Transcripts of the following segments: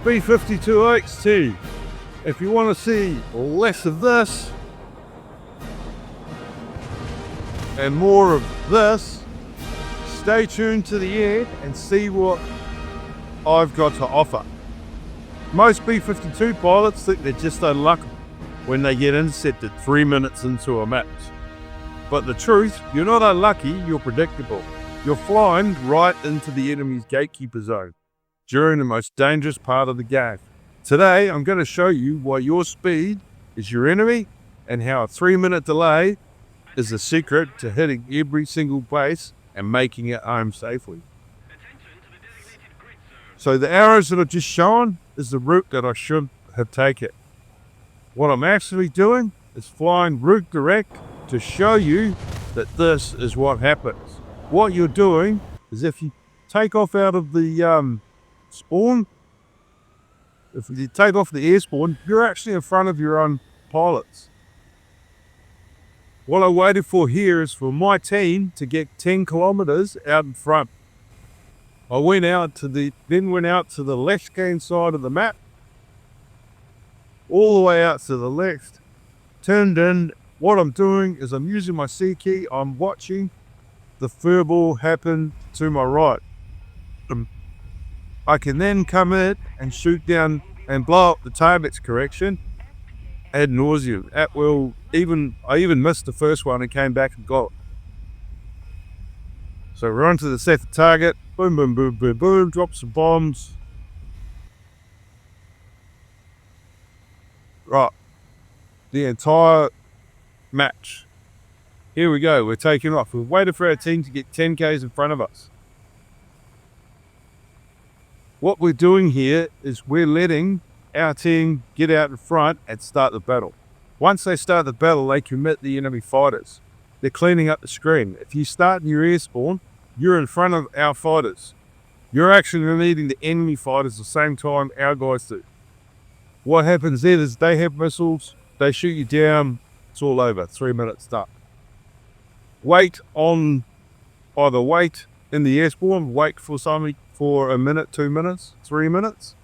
B-52XT. If you want to see less of this and more of this, stay tuned to the end and see what I've got to offer. Most B-52 pilots think they're just unlucky when they get intercepted 3 minutes into a match. But the truth, you're not unlucky, you're predictable. You're flying right into the enemy's Gatekeeper zone during the most dangerous part of the game. Today, I'm going to show you why your speed is your enemy and how a 3-minute delay is the secret to hitting every single base and making it home safely. So the arrows that I've just shown is the route that I should have taken. What I'm actually doing is flying route direct to show you that this is what happens. What you're doing is if you take off out of the spawn, if you take off the air spawn, you're actually in front of your own pilots. What I waited for here is for my team to get 10 kilometers out in front. I went out to the left-hand side of the map, all the way out to the left, turned in. What I'm doing is I'm using my C key, I'm watching the furball happen to my right. I can then come in and shoot down and blow up the target's correction ad nauseum. At will, I even missed the first one and came back and got it. So we're on to the second target. Boom, boom, boom, boom, boom. Drop some bombs. Right. The entire match. Here we go. We're taking off. We've waited for our team to get 10 Ks in front of us. What we're doing here is we're letting our team get out in front and start the battle. Once they start the battle, they commit the enemy fighters. They're cleaning up the screen. If you start in your air spawn, you're in front of our fighters. You're actually leading the enemy fighters at the same time our guys do. What happens then is they have missiles, they shoot you down, it's all over, 3 minutes done. Wait in the air spawn, wait for something for a minute, 2 minutes, 3 minutes,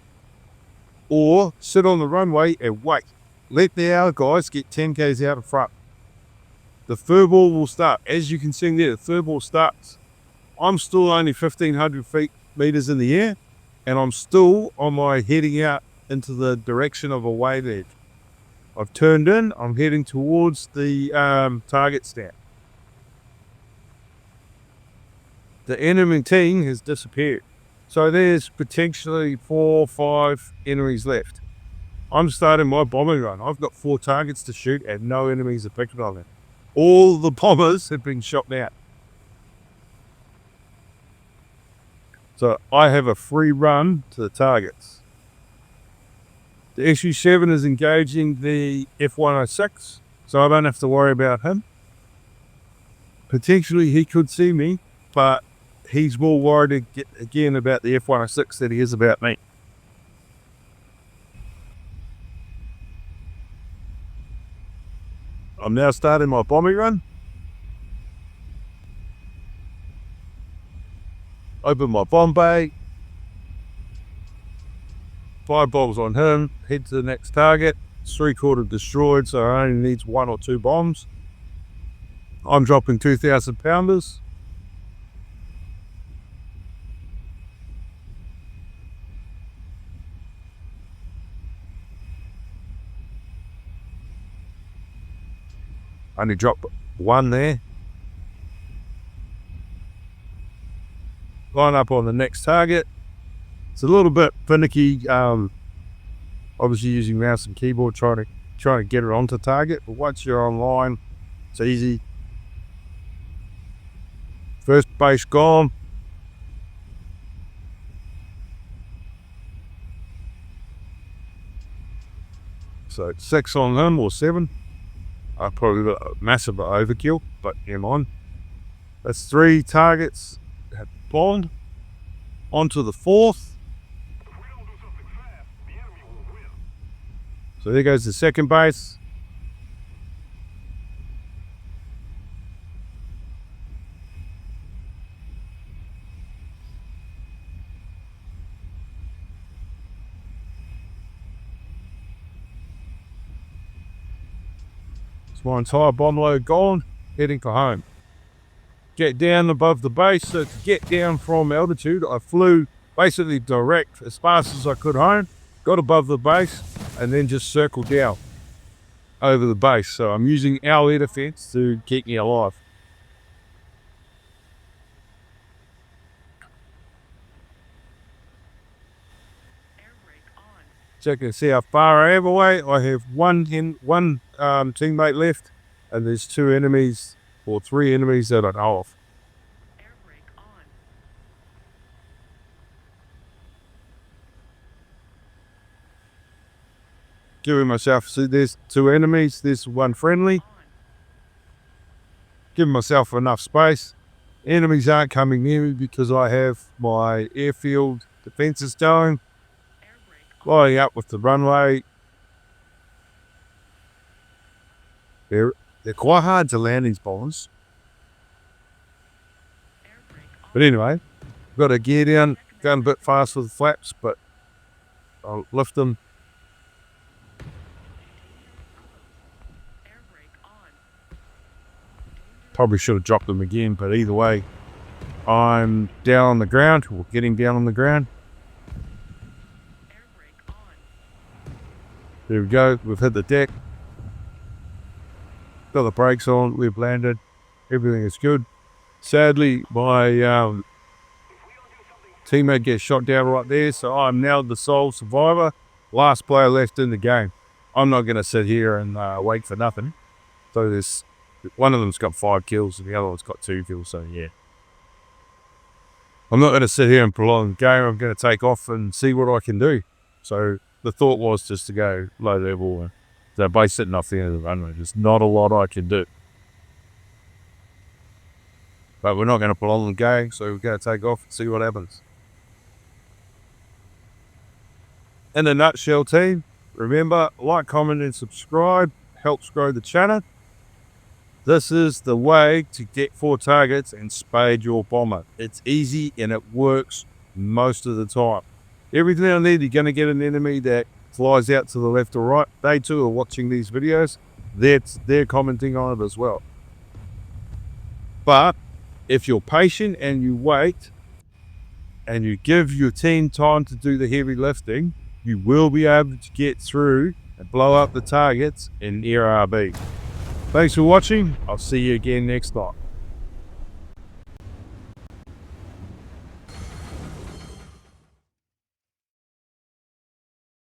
or sit on the runway and wait. Let our guys get 10 Ks out in front. The furball will start. As you can see there, the furball starts. I'm still only 1,500 meters in the air, and I'm still on my heading out into the direction of a wave edge. I've turned in, I'm heading towards the target stand. The enemy team has disappeared. So there's potentially 4 or 5 enemies left. I'm starting my bombing run. I've got 4 targets to shoot and no enemies are picked on it. All the bombers have been shot out. So I have a free run to the targets. The SU-7 is engaging the F-106, so I don't have to worry about him. Potentially he could see me, but he's more worried again about the F-106 than he is about me. I'm now starting my bombing run. Open my bomb bay. 5 bombs on him. Head to the next target. It's 3/4 destroyed, so it only needs 1 or 2 bombs. I'm dropping 2,000 pounders. Only dropped 1 there. Line up on the next target. It's a little bit finicky, obviously using mouse and keyboard trying to get it onto target, but once you're online, it's easy. First base gone. So 6 on him, or 7. I probably got a massive overkill, but never mind. That's 3 targets have bombed. Onto the 4th. So there goes the second base. It's my entire bomb load gone, heading for home. Get down above the base. So to get down from altitude, I flew basically direct as fast as I could home, got above the base, and then just circled down over the base. So I'm using our air defense to keep me alive. Check and see how far I am away. I have one teammate left, and there's 2 enemies or 3 enemies that I know of. Giving myself, see, there's 2 enemies, there's 1 friendly. Giving myself enough space. Enemies aren't coming near me because I have my airfield defenses going. Flying up with the runway. They're quite hard to land, these bombers. But anyway, got to gear down, going a bit fast with the flaps, but I'll lift them. Probably should have dropped them again, but either way, I'm down on the ground, or getting down on the ground. There we go, we've hit the deck. Got the brakes on, we've landed. Everything is good. Sadly, my teammate gets shot down right there, so I'm now the sole survivor. Last player left in the game. I'm not going to sit here and wait for nothing. So there's one of them's got 5 kills and the other one's got 2 kills, so yeah. I'm not going to sit here and prolong the game. I'm going to take off and see what I can do. So the thought was just to go low level. So by sitting off the end of the runway, there's not a lot I can do. But we're not going to prolong the game, so we're going to take off and see what happens. In a nutshell, team, remember, like, comment and subscribe. Helps grow the channel. This is the way to get 4 targets and spade your bomber. It's easy and it works most of the time. Every now and then you're going to get an enemy that flies out to the left or right. They too are watching these videos. They're commenting on it as well. But if you're patient and you wait and you give your team time to do the heavy lifting, you will be able to get through and blow up the targets in Air RB. Thanks for watching. I'll see you again next time.